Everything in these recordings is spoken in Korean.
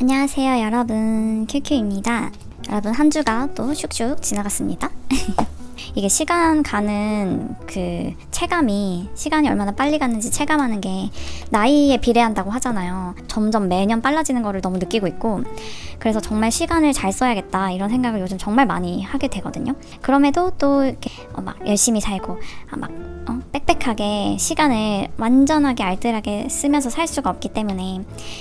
안녕하세요 여러분, 큐큐입니다. 여러분, 한 주가 또 슉슉 지나갔습니다. 이게 시간 가는 그 체감이, 시간이 얼마나 빨리 갔는지 체감하는 게 나이에 비례한다고 하잖아요. 점점 매년 빨라지는 거를 너무 느끼고 있고, 그래서 정말 시간을 잘 써야겠다 이런 생각을 요즘 정말 많이 하게 되거든요. 그럼에도 또 이렇게 막 열심히 살고 빽빽하게 시간을 완전하게 알뜰하게 쓰면서 살 수가 없기 때문에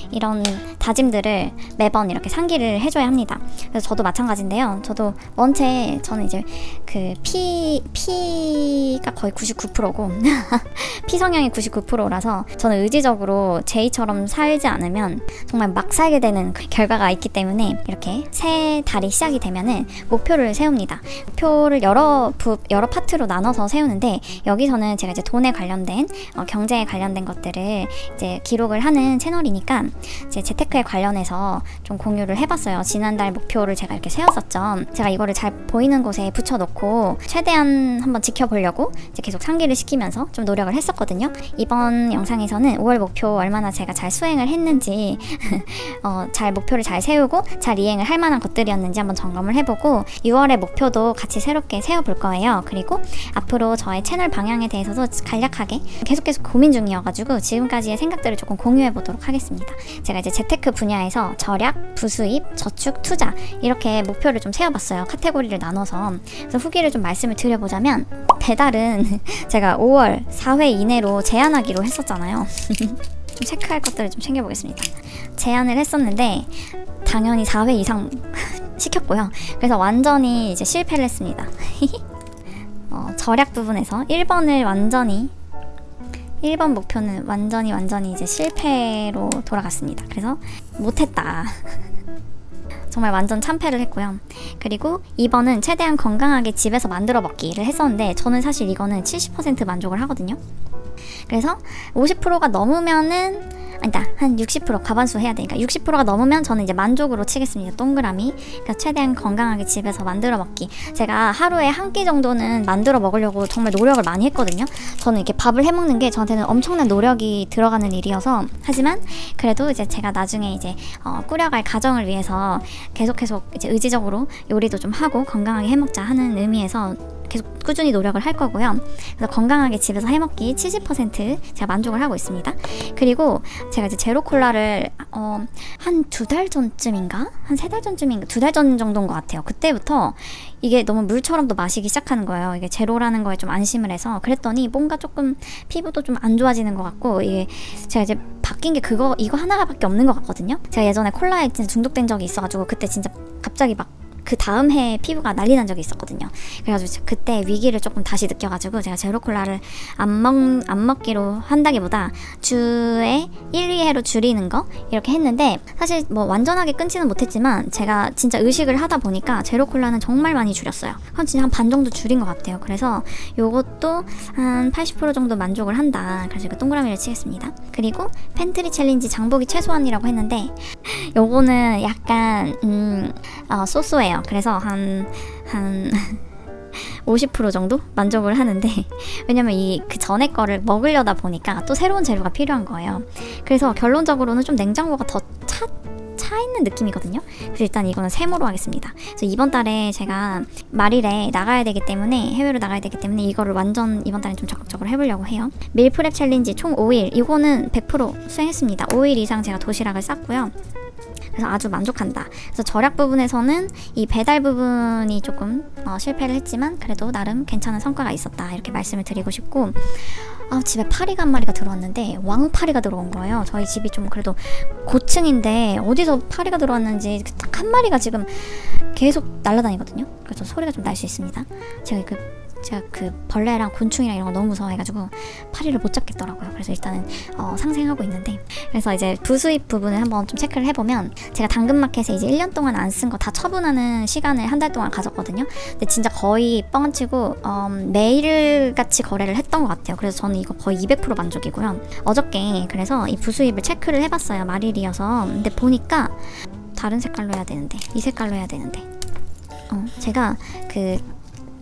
이런 다짐들을 매번 이렇게 상기를 해줘야 합니다. 그래서 저도 마찬가지인데요. 저도 원체 저는 이제 그 P가 거의 99%고 P 성향이 99%라서 저는 의지적으로 J처럼 살지 않으면 정말 막 살게 되는 그 결과가 있기 때문에 이렇게 새 달이 시작이 되면은 목표를 세웁니다. 목표를 여러 파트로 나눠서 세우는데, 여기서는 제가 이제 돈에 관련된 경제에 관련된 것들을 이제 기록을 하는 채널이니까 이제 재테크에 관련해서 좀 공유를 해봤어요. 지난달 목표를 제가 이렇게 세웠었죠. 제가 이거를 잘 보이는 곳에 붙여놓고 최대한 한번 지켜보려고 이제 계속 상기를 시키면서 좀 노력을 했었거든요. 이번 영상에서는 5월 목표 얼마나 제가 잘 수행을 했는지 잘 목표를 잘 세우고 잘 이행을 할 만한 것들이었는지 한번 점검을 해보고, 6월의 목표도 같이 새롭게 세워볼 거예요. 그리고 앞으로 저의 채널 방향에 대해서도 간략하게 계속 고민 중이어가지고 지금까지의 생각들을 조금 공유해보도록 하겠습니다. 제가 이제 재테크 분야에서 절약, 부수입, 저축, 투자 이렇게 목표를 좀 세워봤어요. 카테고리를 나눠서. 그래서 후기를 좀 말씀을 드려보자면, 배달은 제가 5월 4회 이내로 제한하기로 했었잖아요. 좀 체크할 것들을 좀 챙겨보겠습니다. 제한을 했었는데 당연히 4회 이상 시켰고요. 그래서 완전히 이제 실패를 했습니다. 절약 부분에서 1번 목표는 완전히 이제 실패로 돌아갔습니다. 그래서 못했다. 정말 완전 참패를 했고요. 그리고 2번은 최대한 건강하게 집에서 만들어 먹기를 했었는데, 저는 사실 이거는 70% 만족을 하거든요. 그래서 50%가 넘으면은, 아니다, 한 60% 과반수 해야 되니까 60%가 넘으면 저는 이제 만족으로 치겠습니다. 동그라미. 그러니까 최대한 건강하게 집에서 만들어 먹기. 제가 하루에 한 끼 정도는 만들어 먹으려고 정말 노력을 많이 했거든요. 저는 이렇게 밥을 해 먹는 게 저한테는 엄청난 노력이 들어가는 일이어서. 하지만 그래도 이제 제가 나중에 이제 꾸려갈 가정을 위해서 계속 이제 의지적으로 요리도 좀 하고 건강하게 해 먹자 하는 의미에서 계속 꾸준히 노력을 할 거고요. 그래서 건강하게 집에서 해먹기 70% 제가 만족을 하고 있습니다. 그리고 제가 이제 제로 콜라를 한 2달 전쯤인가? 한 3달 전쯤인가? 2달 전 정도인 것 같아요. 그때부터 이게 너무 물처럼 또 마시기 시작하는 거예요. 이게 제로라는 거에 좀 안심을 해서. 그랬더니 뭔가 조금 피부도 좀 안 좋아지는 것 같고, 이게 제가 이제 바뀐 게 이거 하나밖에 없는 것 같거든요. 제가 예전에 콜라에 진짜 중독된 적이 있어가지고 그때 진짜 갑자기 막 그 다음 해에 피부가 난리 난 적이 있었거든요. 그래가지고 그때 위기를 조금 다시 느껴가지고 제가 제로콜라를 안 먹기로 한다기보다 주에 1, 2회로 줄이는 거 이렇게 했는데, 사실 뭐 완전하게 끊지는 못했지만 제가 진짜 의식을 하다 보니까 제로콜라는 정말 많이 줄였어요. 진짜 한 반 정도 줄인 것 같아요. 그래서 요것도 한 80% 정도 만족을 한다. 그래서 이거 동그라미를 치겠습니다. 그리고 팬트리 챌린지 장보기 최소한이라고 했는데, 요거는 약간 소소해요. 그래서 한 50% 정도 만족을 하는데, 왜냐면 그 전에 거를 먹으려다 보니까 또 새로운 재료가 필요한 거예요. 그래서 결론적으로는 좀 냉장고가 더 차 있는 느낌이거든요. 그래서 일단 이거는 세모로 하겠습니다. 그래서 이번 달에 제가 말일에 나가야 되기 때문에, 해외로 나가야 되기 때문에 이거를 완전 이번 달에 좀 적극적으로 해보려고 해요. 밀프렙 챌린지 총 5일, 이거는 100% 수행했습니다. 5일 이상 제가 도시락을 쌌고요. 그래서 아주 만족한다. 그래서 절약 부분에서는 이 배달 부분이 조금 실패를 했지만 그래도 나름 괜찮은 성과가 있었다, 이렇게 말씀을 드리고 싶고, 집에 파리가 한 마리가 들어왔는데 왕파리가 들어온 거예요. 저희 집이 좀 그래도 고층인데 어디서 파리가 들어왔는지 딱 한 마리가 지금 계속 날아다니거든요. 그래서 소리가 좀 날 수 있습니다. 제가 그 벌레랑 곤충이랑 이런 거 너무 무서워해가지고 파리를 못 잡겠더라고요. 그래서 일단은 상생하고 있는데, 그래서 이제 부수입 부분을 한번 좀 체크를 해보면, 제가 당근마켓에 이제 1년 동안 안 쓴 거 다 처분하는 시간을 한 달 동안 가졌거든요. 근데 진짜 거의 뻥치고 매일같이 거래를 했던 것 같아요. 그래서 저는 이거 거의 200% 만족이고요. 어저께 그래서 이 부수입을 체크를 해봤어요. 말일이어서. 근데 보니까 다른 색깔로 해야 되는데, 이 색깔로 해야 되는데 제가 그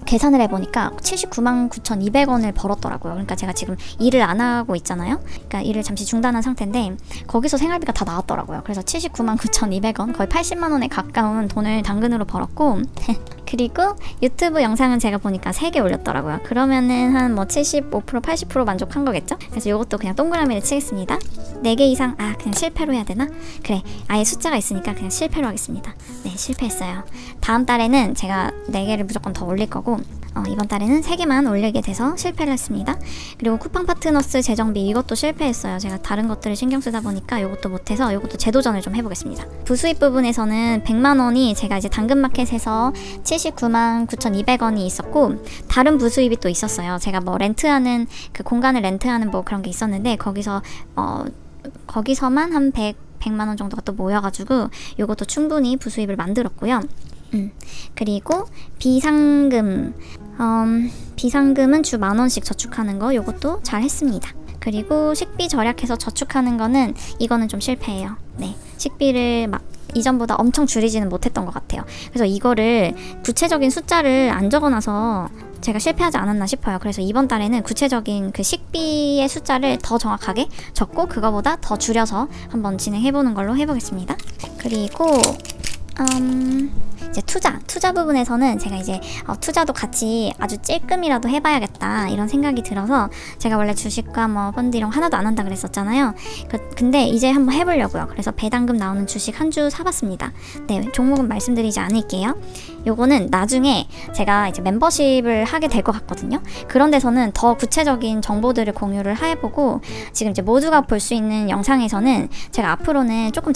계산을 해보니까 79만 9,200원을 벌었더라고요. 그러니까 제가 지금 일을 안 하고 있잖아요. 그러니까 일을 잠시 중단한 상태인데 거기서 생활비가 다 나왔더라고요. 그래서 79만 9,200원, 거의 80만 원에 가까운 돈을 당근으로 벌었고 그리고 유튜브 영상은 제가 보니까 3개 올렸더라고요. 그러면은 한 뭐 75%, 80% 만족한 거겠죠? 그래서 이것도 그냥 동그라미를 치겠습니다. 4개 이상, 그냥 실패로 해야 되나? 그래, 아예 숫자가 있으니까 그냥 실패로 하겠습니다. 네, 실패했어요. 다음 달에는 제가 4개를 무조건 더 올릴 거고 이번 달에는 3개만 올리게 돼서 실패를 했습니다. 그리고 쿠팡 파트너스 재정비 이것도 실패했어요. 제가 다른 것들을 신경 쓰다 보니까 이것도 못해서 이것도 재도전을 좀 해보겠습니다. 부수입 부분에서는 100만 원이 제가 이제 당근마켓에서 79만 9,200원이 있었고 다른 부수입이 또 있었어요. 제가 뭐 렌트하는 그 공간을 렌트하는 뭐 그런 게 있었는데 거기서만 한 100만 원 정도가 또 모여가지고 이것도 충분히 부수입을 만들었고요. 그리고 비상금은 주 10,000원씩 저축하는 거 요것도 잘 했습니다. 그리고 식비 절약해서 저축하는 거는 이거는 좀 실패해요. 네, 식비를 막 이전보다 엄청 줄이지는 못했던 것 같아요. 그래서 이거를 구체적인 숫자를 안 적어놔서 제가 실패하지 않았나 싶어요. 그래서 이번 달에는 구체적인 그 식비의 숫자를 더 정확하게 적고 그거보다 더 줄여서 한번 진행해보는 걸로 해보겠습니다. 그리고 이제 투자 부분에서는 제가 이제 투자도 같이 아주 찔끔이라도 해봐야겠다 이런 생각이 들어서 제가 원래 주식과 뭐 펀드 이런 거 하나도 안 한다 그랬었잖아요. 근데 이제 한번 해보려고요. 그래서 배당금 나오는 주식 한 주 사봤습니다. 네, 종목은 말씀드리지 않을게요. 요거는 나중에 제가 이제 멤버십을 하게 될 것 같거든요. 그런 데서는 더 구체적인 정보들을 공유를 해보고 지금 이제 모두가 볼 수 있는 영상에서는 제가 앞으로는 조금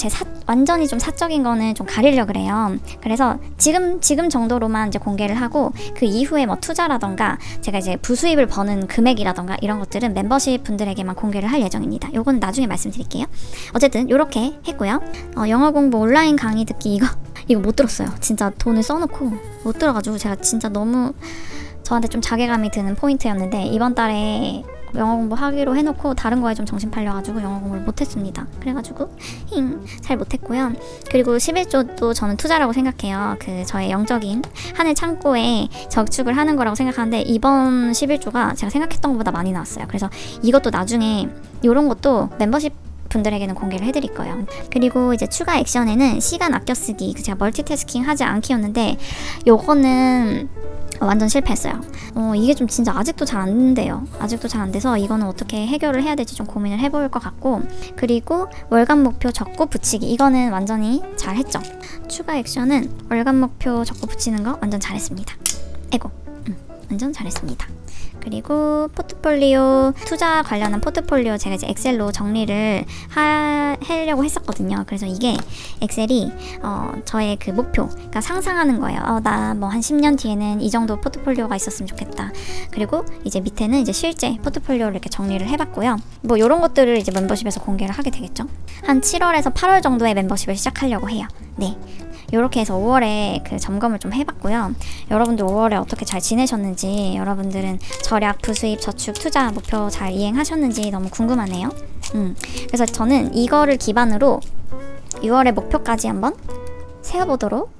완전히 좀 사적인 거는 좀 가리려고 그래요. 그래서 지금 정도로만 이제 공개를 하고 그 이후에 뭐 투자라던가 제가 이제 부수입을 버는 금액이라던가 이런 것들은 멤버십 분들에게만 공개를 할 예정입니다. 요거는 나중에 말씀드릴게요. 어쨌든 요렇게 했고요. 영어 공부 온라인 강의 듣기 이거 못 들었어요. 진짜 돈을 써놓고 못 들어가지고 제가 진짜 너무 저한테 좀 자괴감이 드는 포인트였는데 이번 달에 영어 공부하기로 해놓고 다른 거에 좀 정신 팔려가지고 영어 공부를 못했습니다. 그래가지고 잘 못했고요. 그리고 11조도 저는 투자라고 생각해요. 그 저의 영적인 하늘 창고에 저축을 하는 거라고 생각하는데 이번 11조가 제가 생각했던 것보다 많이 나왔어요. 그래서 이것도 나중에 이런 것도 멤버십 분들에게는 공개를 해드릴 거예요. 그리고 이제 추가 액션에는 시간 아껴 쓰기, 제가 멀티태스킹 하지 않기였는데 요거는 완전 실패했어요. 이게 좀 진짜 아직도 잘 안 돼요. 아직도 잘 안 돼서 이거는 어떻게 해결을 해야 될지 좀 고민을 해볼 것 같고 그리고 월간 목표 적고 붙이기 이거는 완전히 잘했죠. 추가 액션은 월간 목표 적고 붙이는 거 완전 잘했습니다. 완전 잘했습니다. 그리고 포트폴리오 투자 관련한 포트폴리오 제가 이제 엑셀로 정리를 하려고 했었거든요. 그래서 이게 엑셀이 저의 그 목표, 그러니까 상상하는 거예요. 나 뭐 한 10년 뒤에는 이 정도 포트폴리오가 있었으면 좋겠다. 그리고 이제 밑에는 이제 실제 포트폴리오를 이렇게 정리를 해봤고요. 뭐 이런 것들을 이제 멤버십에서 공개를 하게 되겠죠. 한 7월에서 8월 정도에 멤버십을 시작하려고 해요. 네. 이렇게 해서 5월에 그 점검을 좀 해봤고요. 여러분들 5월에 어떻게 잘 지내셨는지, 여러분들은 절약, 부수입, 저축, 투자 목표 잘 이행하셨는지 너무 궁금하네요. 그래서 저는 이거를 기반으로 6월의 목표까지 한번 세워보도록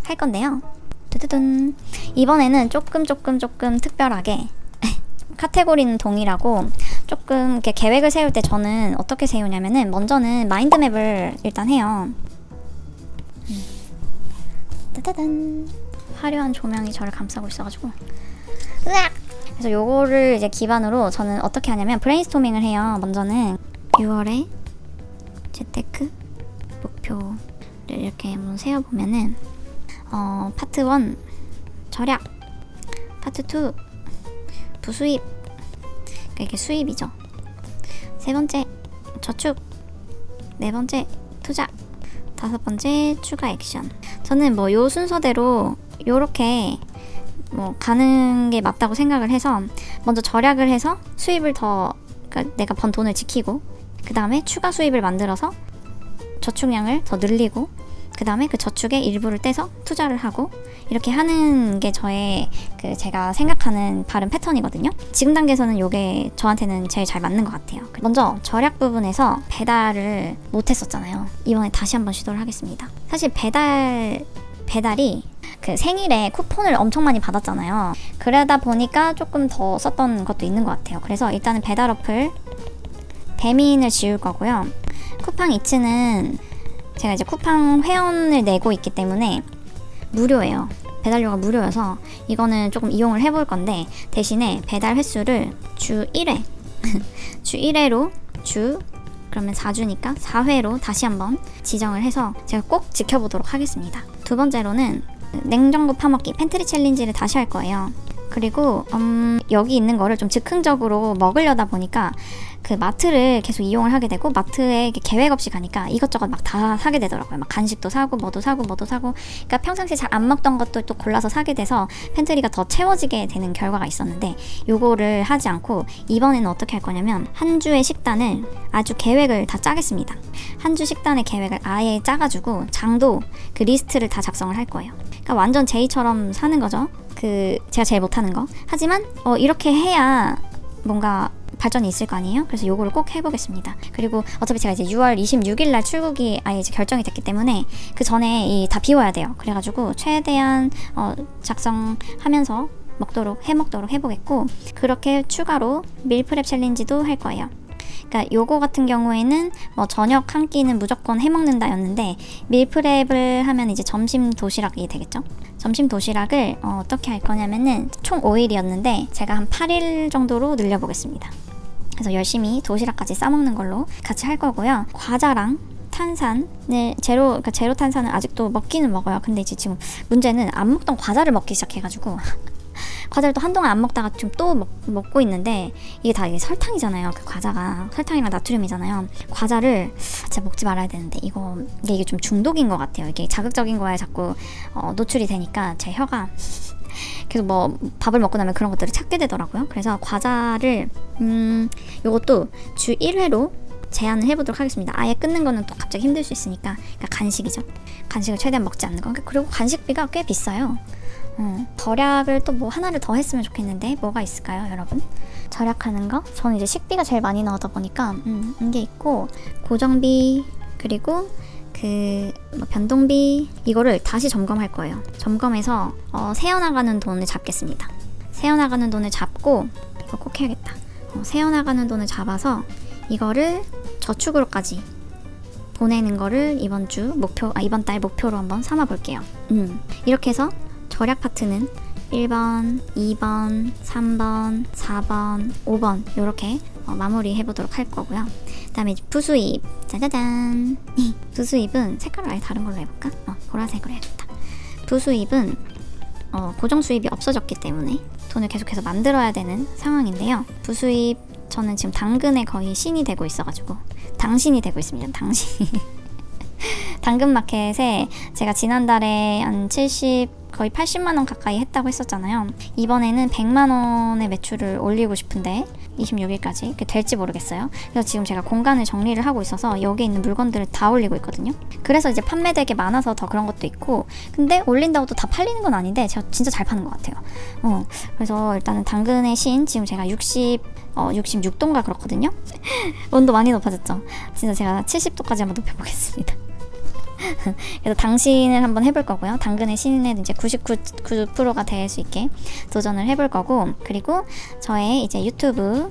할 건데요. 두두둔. 이번에는 조금 특별하게 카테고리는 동일하고 조금 이렇게 계획을 세울 때 저는 어떻게 세우냐면은 먼저는 마인드맵을 일단 해요. 따다단. 화려한 조명이 저를 감싸고 있어가지고 으악! 그래서 요거를 이제 기반으로 저는 어떻게 하냐면 브레인스토밍을 해요. 먼저는 6월에 재테크 목표를 이렇게 한번 세워보면은 파트 1 절약, 파트 2 부수입, 그러니까 이게 수입이죠. 세 번째 저축, 네 번째 투자, 다섯 번째 추가 액션. 저는 뭐 요 순서대로 요렇게 뭐 가는 게 맞다고 생각을 해서 먼저 절약을 해서 수입을 그러니까 내가 번 돈을 지키고 그 다음에 추가 수입을 만들어서 저축량을 더 늘리고 그 다음에 그 저축의 일부를 떼서 투자를 하고 이렇게 하는 게 저의 그 제가 생각하는 바른 패턴이거든요. 지금 단계에서는 요게 저한테는 제일 잘 맞는 것 같아요. 먼저 절약 부분에서 배달을 못했었잖아요. 이번에 다시 한번 시도를 하겠습니다. 사실 배달이 그 생일에 쿠폰을 엄청 많이 받았잖아요. 그러다 보니까 조금 더 썼던 것도 있는 것 같아요. 그래서 일단은 배달 어플 배민을 지울 거고요. 쿠팡 이츠는 제가 이제 쿠팡 회원을 내고 있기 때문에 무료예요. 배달료가 무료여서 이거는 조금 이용을 해볼 건데, 대신에 배달 횟수를 주 1회 주 1회로 그러면 4주니까 4회로 다시 한번 지정을 해서 제가 꼭 지켜보도록 하겠습니다. 두 번째로는 냉장고 파먹기 팬트리 챌린지를 다시 할 거예요. 그리고 여기 있는 거를 좀 즉흥적으로 먹으려다 보니까 그 마트를 계속 이용을 하게 되고, 마트에 계획 없이 가니까 이것저것 막 다 사게 되더라고요. 막 간식도 사고 뭐도 사고. 그러니까 평상시에 잘 안 먹던 것도 또 골라서 사게 돼서 팬트리가 더 채워지게 되는 결과가 있었는데, 요거를 하지 않고 이번에는 어떻게 할 거냐면 한 주의 식단을 아주 계획을 다 짜겠습니다. 한 주 식단의 계획을 아예 짜가지고 장도 그 리스트를 다 작성을 할 거예요. 그러니까 완전 제이처럼 사는 거죠. 그 제가 제일 못하는 거. 하지만 이렇게 해야 뭔가 발전이 있을 거 아니에요? 그래서 요거를 꼭 해보겠습니다. 그리고 어차피 제가 이제 6월 26일 날 출국이 아예 이제 결정이 됐기 때문에 그 전에 다 비워야 돼요. 그래가지고 최대한 작성하면서 먹도록 해보겠고, 그렇게 추가로 밀프렙 챌린지도 할 거예요. 그러니까 요거 같은 경우에는 뭐 저녁 한 끼는 무조건 해먹는다 였는데, 밀프렙을 하면 이제 점심 도시락이 되겠죠. 점심 도시락을 어떻게 할 거냐면은 총 5일이었는데 제가 한 8일 정도로 늘려보겠습니다. 그래서 열심히 도시락까지 싸먹는 걸로 같이 할 거고요. 과자랑 탄산을 제로 탄산은 아직도 먹기는 먹어요. 근데 이제 지금 문제는 안 먹던 과자를 먹기 시작해가지고 과자를 또 한동안 안 먹다가 지금 또 먹고 있는데, 이게 다 설탕이잖아요. 그 과자가 설탕이랑 나트륨이잖아요. 과자를 진짜 먹지 말아야 되는데 이게 좀 중독인 것 같아요. 이게 자극적인 거에 자꾸 노출이 되니까 제 혀가 계속 뭐 밥을 먹고 나면 그런 것들을 찾게 되더라고요. 그래서 과자를 요것도 주 1회로 제한을 해보도록 하겠습니다. 아예 끊는 거는 또 갑자기 힘들 수 있으니까. 그러니까 간식이죠. 간식을 최대한 먹지 않는 거. 그리고 간식비가 꽤 비싸요. 절약을 또 뭐 하나를 더 했으면 좋겠는데 뭐가 있을까요, 여러분? 절약하는 거? 저는 이제 식비가 제일 많이 나오다 보니까 이게 있고, 고정비, 그리고 뭐 변동비, 이거를 다시 점검할 거예요. 점검해서 새어나가는 돈을 잡겠습니다. 새어나가는 돈을 잡고, 이거 꼭 해야겠다. 새어나가는 돈을 잡아서 이거를 저축으로까지 보내는 거를 이번 달 목표로 한번 삼아 볼게요. 이렇게 해서 절약 파트는 1번, 2번, 3번, 4번, 5번 이렇게 마무리 해보도록 할 거고요. 그 다음에 부수입, 짜자잔. 부수입은 색깔을 아예 다른 걸로 해볼까? 보라색으로 해야겠다. 부수입은 고정 수입이 없어졌기 때문에 돈을 계속해서 만들어야 되는 상황인데요. 부수입, 저는 지금 당근에 거의 신이 되고 있어가지고 당신이 되고 있습니다. 당신. 당근마켓에 제가 지난달에 한 70, 거의 80만원 가까이 했다고 했었잖아요. 이번에는 100만원의 매출을 올리고 싶은데 26일까지 그게 될지 모르겠어요. 그래서 지금 제가 공간을 정리를 하고 있어서 여기에 있는 물건들을 다 올리고 있거든요. 그래서 이제 판매되게 많아서 더 그런 것도 있고, 근데 올린다고 또 다 팔리는 건 아닌데 제가 진짜 잘 파는 것 같아요. 그래서 일단은 당근의 신 지금 제가 66도인가 그렇거든요. 온도 많이 높아졌죠. 진짜 제가 70도까지 한번 높여보겠습니다. 그래서 당신을 한번 해볼 거고요. 당근의 신에도 이제 99%가 될 수 있게 도전을 해볼 거고, 그리고 저의 이제 유튜브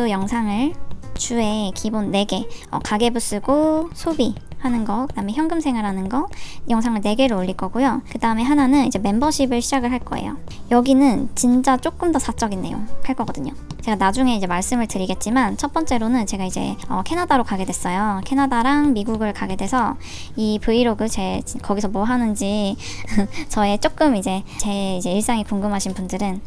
영상을 주에 기본 4개, 가계부 쓰고 소비 하는 거, 그 다음에 현금 생활하는 거, 영상을 4개를 올릴 거고요. 그 다음에 하나는 이제 멤버십을 시작을 할 거예요. 여기는 진짜 조금 더 사적인 내용 할 거거든요. 제가 나중에 이제 말씀을 드리겠지만, 첫 번째로는 제가 이제 캐나다로 가게 됐어요. 캐나다랑 미국을 가게 돼서 이 브이로그 거기서 뭐 하는지 저의 조금 제 일상이 궁금하신 분들은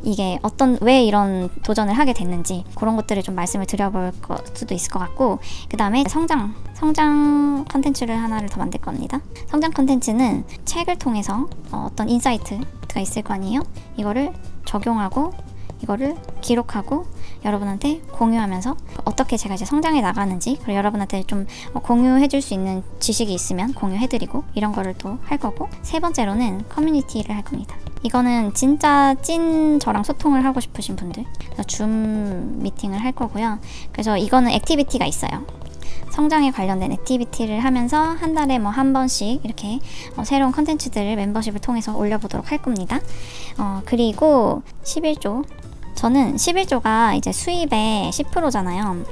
이게 왜 이런 도전을 하게 됐는지 그런 것들을 좀 말씀을 드려볼 수도 있을 것 같고, 그 다음에 성장 컨텐츠를 하나를 더 만들 겁니다. 성장 컨텐츠는 책을 통해서 어떤 인사이트가 있을 거 아니에요? 이거를 적용하고 이거를 기록하고 여러분한테 공유하면서 어떻게 제가 이제 성장해 나가는지, 그리고 여러분한테 좀 공유해 줄 수 있는 지식이 있으면 공유해드리고, 이런 거를 또 할 거고, 세 번째로는 커뮤니티를 할 겁니다. 이거는 진짜 찐 저랑 소통을 하고 싶으신 분들, 줌 미팅을 할 거고요. 그래서 이거는 액티비티가 있어요. 성장에 관련된 액티비티를 하면서 한 달에 뭐 한 번씩 이렇게 새로운 컨텐츠들을 멤버십을 통해서 올려보도록 할 겁니다. 그리고 11조. 저는 11조가 이제 수입의 10%잖아요.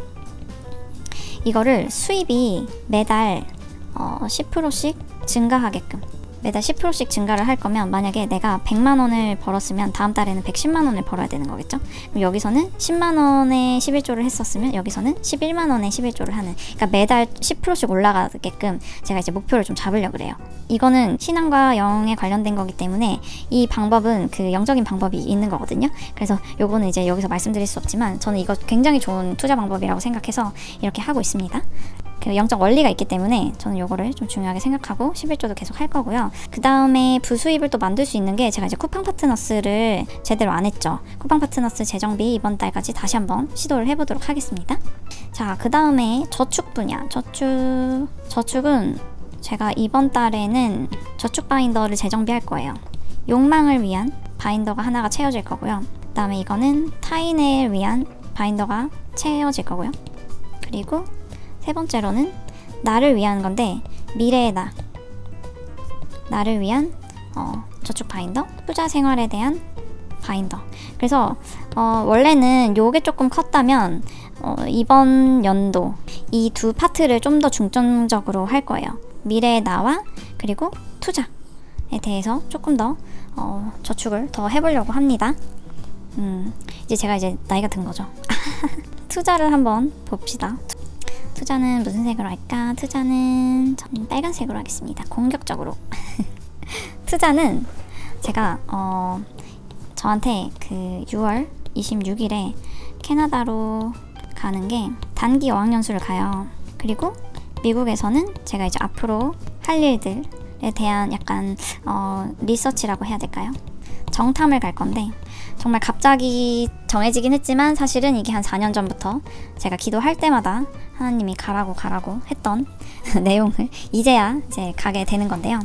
이거를 수입이 매달 10%씩 증가하게끔, 매달 10%씩 증가를 할 거면, 만약에 내가 100만 원을 벌었으면 다음 달에는 110만 원을 벌어야 되는 거겠죠? 그럼 여기서는 10만 원에 11조를 했었으면 여기서는 11만 원에 11조를 하는, 그러니까 매달 10%씩 올라가게끔 제가 이제 목표를 좀 잡으려고 그래요. 이거는 신앙과 영에 관련된 거기 때문에 이 방법은 그 영적인 방법이 있는 거거든요. 그래서 요거는 이제 여기서 말씀드릴 수 없지만 저는 이거 굉장히 좋은 투자 방법이라고 생각해서 이렇게 하고 있습니다. 그 영적 원리가 있기 때문에 저는 요거를 좀 중요하게 생각하고 11조도 계속 할 거고요. 그 다음에 부수입을 또 만들 수 있는 게, 제가 이제 쿠팡 파트너스를 제대로 안 했죠. 쿠팡 파트너스 재정비 이번 달까지 다시 한번 시도를 해보도록 하겠습니다. 자, 그 다음에 저축 분야. 저축은 제가 이번 달에는 저축 바인더를 재정비할 거예요. 욕망을 위한 바인더가 하나가 채워질 거고요. 그 다음에 이거는 타인을 위한 바인더가 채워질 거고요. 그리고 세 번째로는 나를 위한 건데, 미래의 나를 위한 저축 바인더, 투자 생활에 대한 바인더. 그래서 원래는 요게 조금 컸다면 이번 연도 이 두 파트를 좀 더 중점적으로 할 거예요. 미래의 나와 그리고 투자에 대해서 조금 더 저축을 더 해보려고 합니다. 이제 제가 이제 나이가 든 거죠. 투자를 한번 봅시다. 투자는 무슨 색으로 할까? 투자는 저는 빨간색으로 하겠습니다. 공격적으로. 투자는 제가 저한테 그 6월 26일에 캐나다로 가는 게 단기 어학연수를 가요. 그리고 미국에서는 제가 이제 앞으로 할 일들에 대한 약간 리서치라고 해야 될까요? 정탐을 갈 건데, 정말 갑자기 정해지긴 했지만 사실은 이게 한 4년 전부터 제가 기도할 때마다 하나님이 가라고 했던 내용을 이제야 이제 가게 되는 건데요.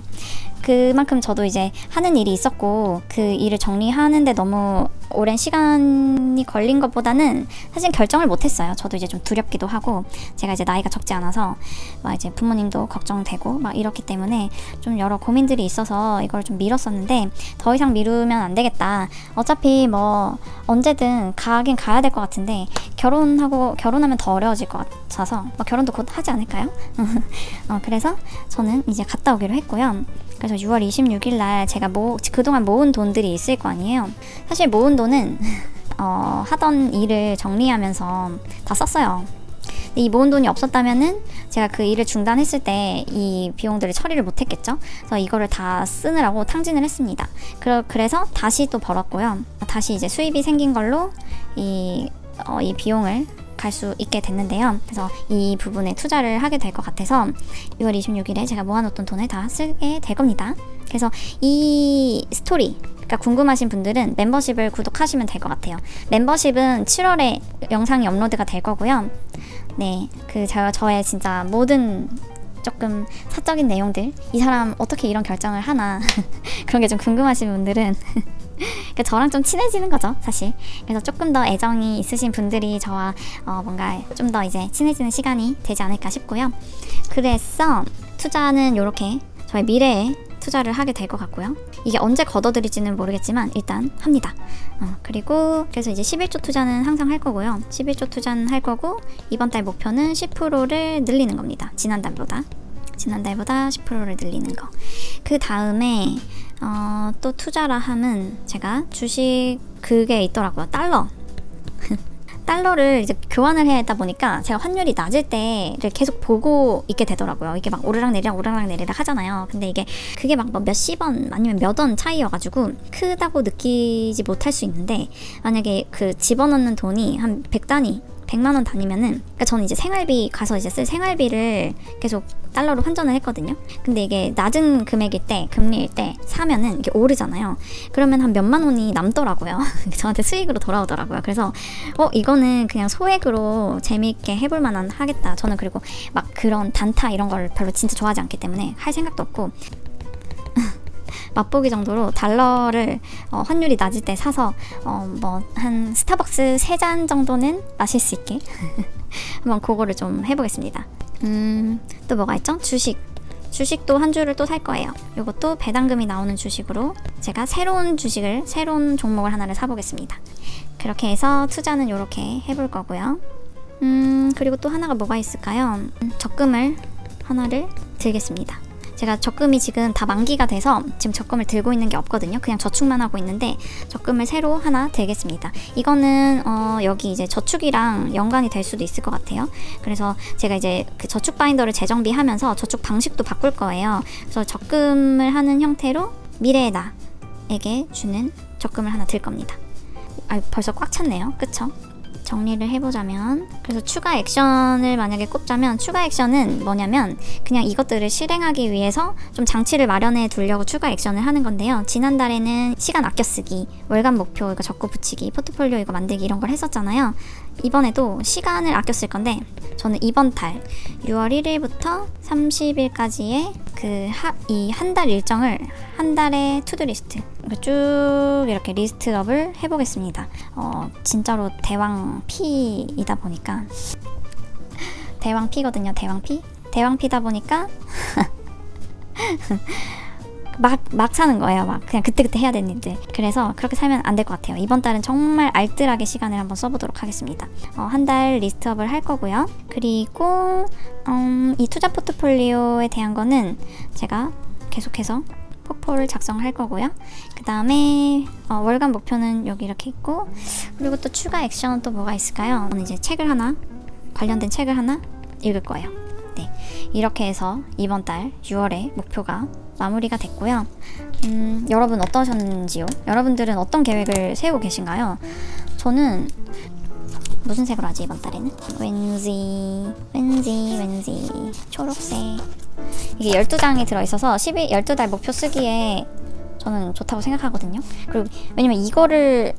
그만큼 저도 이제 하는 일이 있었고 그 일을 정리하는데 너무 오랜 시간이 걸린 것보다는 사실 결정을 못했어요. 저도 이제 좀 두렵기도 하고, 제가 이제 나이가 적지 않아서 막 이제 부모님도 걱정되고 막 이렇기 때문에 좀 여러 고민들이 있어서 이걸 좀 미뤘었는데, 더 이상 미루면 안 되겠다. 어차피 뭐 언제든 가긴 가야 될 것 같은데 결혼하면 더 어려워질 것 같아서, 뭐 결혼도 곧 하지 않을까요? 그래서 저는 이제 갔다 오기로 했고요. 그래서 6월 26일 날 제가 그동안 모은 돈들이 있을 거 아니에요. 사실 모은 돈은 하던 일을 정리하면서 다 썼어요. 이 모은 돈이 없었다면은 제가 그 일을 중단했을 때 이 비용들을 처리를 못했겠죠. 그래서 이거를 다 쓰느라고 탕진을 했습니다. 그래서 다시 또 벌었고요. 다시 이제 수입이 생긴 걸로 이 비용을 갈 수 있게 됐는데요. 그래서 이 부분에 투자를 하게 될 것 같아서 6월 26일에 제가 모아놓던 돈을 다 쓰게 될 겁니다. 그래서 이 스토리가 궁금하신 분들은 멤버십을 구독하시면 될 것 같아요. 멤버십은 7월에 영상이 업로드가 될 거고요. 네, 저의 진짜 모든 조금 사적인 내용들, 이 사람 어떻게 이런 결정을 하나 그런 게 좀 궁금하신 분들은 그러니까 저랑 좀 친해지는 거죠, 사실. 그래서 조금 더 애정이 있으신 분들이 저와 뭔가 좀 더 이제 친해지는 시간이 되지 않을까 싶고요. 그래서 투자는 이렇게 저의 미래에 투자를 하게 될 것 같고요. 이게 언제 걷어들일지는 모르겠지만 일단 합니다. 그리고 그래서 이제 11조 투자는 항상 할 거고요. 11조 투자는 할 거고, 이번 달 목표는 10%를 늘리는 겁니다. 지난달보다 10%를 늘리는 거. 그 다음에 또 투자라 함은 제가 주식 그게 있더라고요. 달러를 이제 교환을 해야 하다 보니까 제가 환율이 낮을 때를 계속 보고 있게 되더라고요. 이게 막 오르락내리락 하잖아요. 근데 그게 막 몇십 원 아니면 몇 원 차이여가지고 크다고 느끼지 못할 수 있는데, 만약에 그 집어넣는 돈이 한 100만 원 단위면은, 그러니까 저는 이제 생활비 가서 이제 쓸 생활비를 계속 달러로 환전을 했거든요. 근데 이게 낮은 금액일 때, 금리일 때 사면은 이게 오르잖아요. 그러면 한 몇만 원이 남더라고요. 저한테 수익으로 돌아오더라고요. 그래서 이거는 그냥 소액으로 재미있게 해볼 만한 하겠다. 저는 그리고 막 그런 단타 이런 걸 별로 진짜 좋아하지 않기 때문에 할 생각도 없고 맛보기 정도로 달러를 환율이 낮을 때 사서 뭐 한 스타벅스 3잔 정도는 마실 수 있게 한번 그거를 좀 해보겠습니다. 또 뭐가 있죠? 주식도 한 주를 또 살 거예요. 요것도 배당금이 나오는 주식으로 제가 새로운 종목을 하나를 사보겠습니다. 그렇게 해서 투자는 이렇게 해볼 거고요. 그리고 또 하나가 뭐가 있을까요? 적금을 하나를 들겠습니다. 제가 적금이 지금 다 만기가 돼서 지금 적금을 들고 있는 게 없거든요. 그냥 저축만 하고 있는데 적금을 새로 하나 들겠습니다. 이거는 여기 이제 저축이랑 연관이 될 수도 있을 것 같아요. 그래서 제가 이제 그 저축 바인더를 재정비하면서 저축 방식도 바꿀 거예요. 그래서 적금을 하는 형태로 미래의 나에게 주는 적금을 하나 들 겁니다. 벌써 꽉 찼네요. 그쵸? 정리를 해보자면, 그래서 추가 액션을 만약에 꼽자면, 추가 액션은 뭐냐면 그냥 이것들을 실행하기 위해서 좀 장치를 마련해 두려고 추가 액션을 하는 건데요. 지난달에는 시간 아껴 쓰기, 월간 목표 이거 적고 붙이기, 포트폴리오 이거 만들기 이런 걸 했었잖아요. 이번에도 시간을 아껴 쓸 건데, 저는 이번 달 6월 1일부터 30일까지의 이 한 달 일정을 한 달의 투두 리스트 쭉 이렇게 리스트업을 해보겠습니다. 진짜로 대왕 P이다 보니까 대왕 P거든요. 대왕 P다 보니까 막 사는 거예요. 막 그냥 그때그때 해야 되는 일들. 그래서 그렇게 살면 안 될 것 같아요. 이번 달은 정말 알뜰하게 시간을 한번 써보도록 하겠습니다. 한 달 리스트업을 할 거고요. 그리고 이 투자 포트폴리오에 대한 거는 제가 계속해서 포포를 작성을 할 거고요. 그 다음에 월간 목표는 여기 이렇게 있고, 그리고 또 추가 액션은 또 뭐가 있을까요? 저는 이제 관련된 책을 하나 읽을 거예요. 네, 이렇게 해서 이번 달 6월에 목표가 마무리가 됐고요. 여러분 어떠셨는지요? 여러분들은 어떤 계획을 세우고 계신가요? 저는 무슨 색으로 하지 이번 달에는? 왠지 초록색. 이게 12장이 들어있어서 12달 목표 쓰기에 저는 좋다고 생각하거든요. 그리고 왜냐면 이거를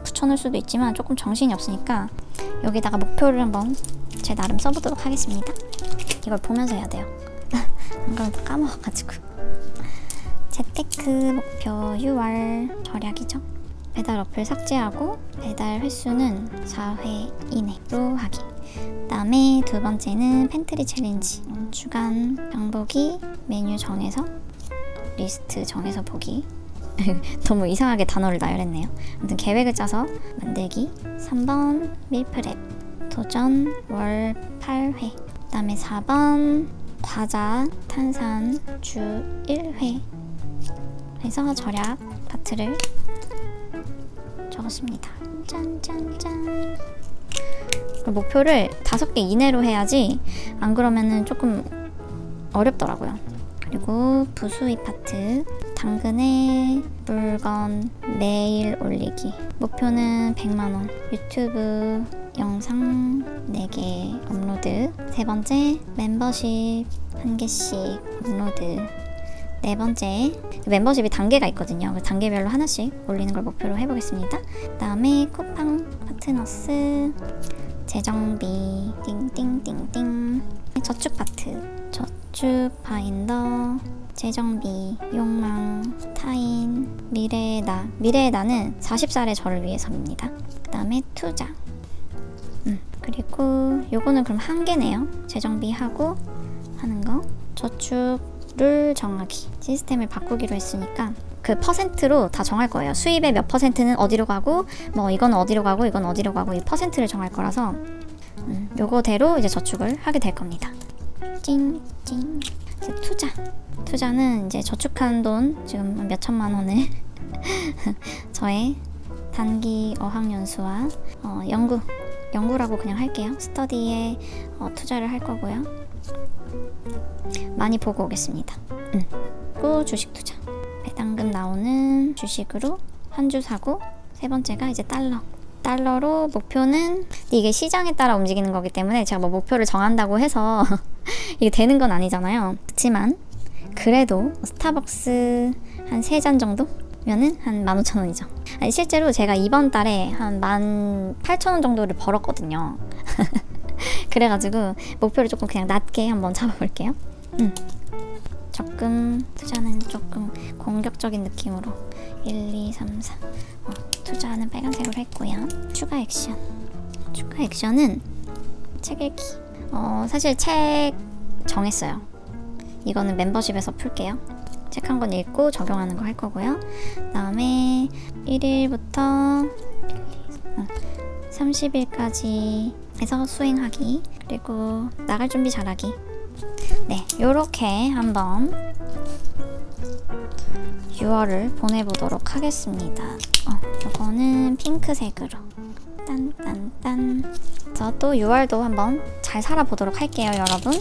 붙여놓을 수도 있지만 조금 정신이 없으니까 여기다가 목표를 한번 제 나름 써보도록 하겠습니다. 이걸 보면서 해야 돼요. 안 그러면 또 까먹어가지고. 재테크 목표 6월 절약이죠. 배달 어플 삭제하고 배달 횟수는 4회 이내로 하기. 그 다음에 두 번째는 팬트리 챌린지. 주간 장보기, 메뉴 정해서 리스트 정해서 보기. 너무 이상하게 단어를 나열했네요. 아무튼 계획을 짜서 만들기. 3번 밀프렙 도전 월 8회. 그 다음에 4번 과자 탄산 주 1회 해서 절약 파트를 적었습니다. 짠짠짠. 목표를 5개 이내로 해야지 안 그러면은 조금 어렵더라고요. 그리고 부수입 파트, 당근에 물건 매일 올리기. 목표는 100만원. 유튜브 영상 4개 업로드. 세 번째, 멤버십 1개씩 업로드. 네 번째, 멤버십이 단계가 있거든요. 그 단계별로 하나씩 올리는 걸 목표로 해보겠습니다. 그 다음에 쿠팡 파트너스, 재정비, 띵띵띵띵, 저축 파트, 저축 바인더, 재정비, 욕망, 타인, 미래의 나. 미래의 나는 40살의 저를 위해서입니다. 그 다음에 투자. 그리고 요거는 그럼 한 개네요. 재정비하고 하는 거. 저축을 정하기. 시스템을 바꾸기로 했으니까 그 퍼센트로 다 정할 거예요. 수입의 몇 퍼센트는 어디로 가고, 뭐 이건 어디로 가고, 이건 어디로 가고, 이 퍼센트를 정할 거라서 요거대로 이제 저축을 하게 될 겁니다. 찡찡. 이제 투자는 이제 저축한 돈 지금 몇 천만 원을 저의 단기 어학연수와 연구라고 그냥 할게요. 스터디에 투자를 할 거고요. 많이 보고 오겠습니다. 또 주식 투자. 배당금 나오는 주식으로 한 주 사고, 세 번째가 이제 달러로 목표는, 이게 시장에 따라 움직이는 거기 때문에 제가 뭐 목표를 정한다고 해서 이게 되는 건 아니잖아요. 그렇지만 그래도 스타벅스 한 3잔 정도면은 한 15,000원이죠. 아니, 실제로 제가 이번 달에 한 18,000원 정도를 벌었거든요. 그래가지고 목표를 조금 그냥 낮게 한번 잡아볼게요. 적금 투자는 조금 공격적인 느낌으로 1, 2, 3, 4 투자는 빨간색으로 했고요. 추가 액션은 책 읽기. 사실 책 정했어요. 이거는 멤버십에서 풀게요. 책 한 권 읽고 적용하는 거 할 거고요. 그다음에 1일부터 30일까지 해서 수행하기, 그리고 나갈 준비 잘하기. 네, 요렇게 한번 6월을 보내보도록 하겠습니다. 요거는 핑크색으로 딴딴딴. 저 또 6월도 한번 잘 살아보도록 할게요, 여러분.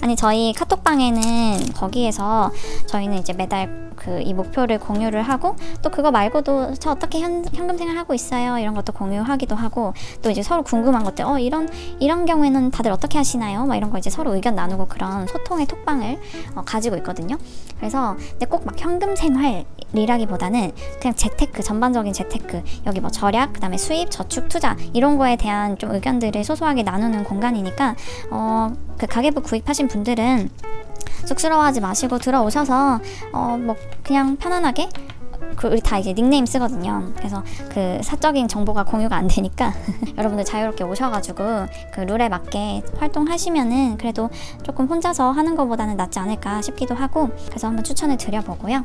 아니, 저희 카톡방에는 거기에서 저희는 이제 매달 이 목표를 공유를 하고, 또 그거 말고도 저 어떻게 현금 생활하고 있어요 이런 것도 공유하기도 하고, 또 이제 서로 궁금한 것들 이런 경우에는 다들 어떻게 하시나요? 막 이런 거 이제 서로 의견 나누고 그런 소통의 톡방을 가지고 있거든요. 그래서 근데 꼭 막 현금 생활이라기보다는 그냥 재테크, 전반적인 재테크, 여기 뭐 절약, 그다음에 수입, 저축, 투자 이런 거에 대한 좀 의견들을 소소하게 나누는 공간이니까 그 가계부 구입하신 분들은 쑥스러워하지 마시고 들어오셔서 뭐 그냥 편안하게, 우리 다 이제 닉네임 쓰거든요. 그래서 그 사적인 정보가 공유가 안 되니까 여러분들 자유롭게 오셔가지고 그 룰에 맞게 활동하시면은 그래도 조금 혼자서 하는 것보다는 낫지 않을까 싶기도 하고, 그래서 한번 추천을 드려보고요.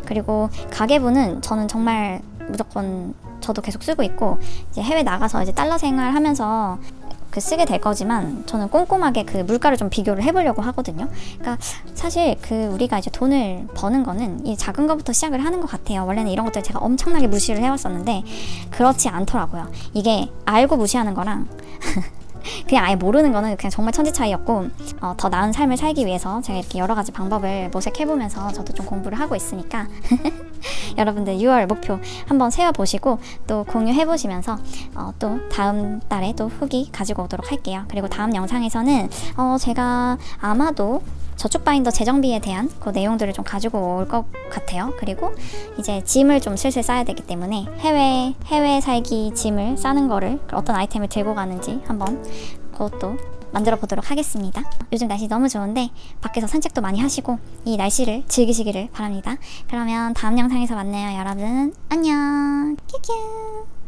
그리고 가계부는 저는 정말 무조건 저도 계속 쓰고 있고, 이제 해외 나가서 이제 달러 생활하면서 쓰게 될 거지만 저는 꼼꼼하게 그 물가를 좀 비교를 해보려고 하거든요. 그러니까 사실 우리가 이제 돈을 버는 거는 이 작은 것부터 시작을 하는 것 같아요. 원래는 이런 것들 제가 엄청나게 무시를 해왔었는데 그렇지 않더라고요. 이게 알고 무시하는 거랑 그냥 아예 모르는 거는 그냥 정말 천지 차이였고, 더 나은 삶을 살기 위해서 제가 이렇게 여러 가지 방법을 모색해보면서 저도 좀 공부를 하고 있으니까 여러분들 6월 목표 한번 세워보시고 또 공유해보시면서 또 다음 달에 또 후기 가지고 오도록 할게요. 그리고 다음 영상에서는 제가 아마도 저축 바인더 재정비에 대한 그 내용들을 좀 가지고 올 것 같아요. 그리고 이제 짐을 좀 슬슬 싸야 되기 때문에 해외 살기 짐을 싸는 거를 어떤 아이템을 들고 가는지 한번 그것도 만들어 보도록 하겠습니다. 요즘 날씨 너무 좋은데 밖에서 산책도 많이 하시고 이 날씨를 즐기시기를 바랍니다. 그러면 다음 영상에서 만나요, 여러분. 안녕. 큐큐.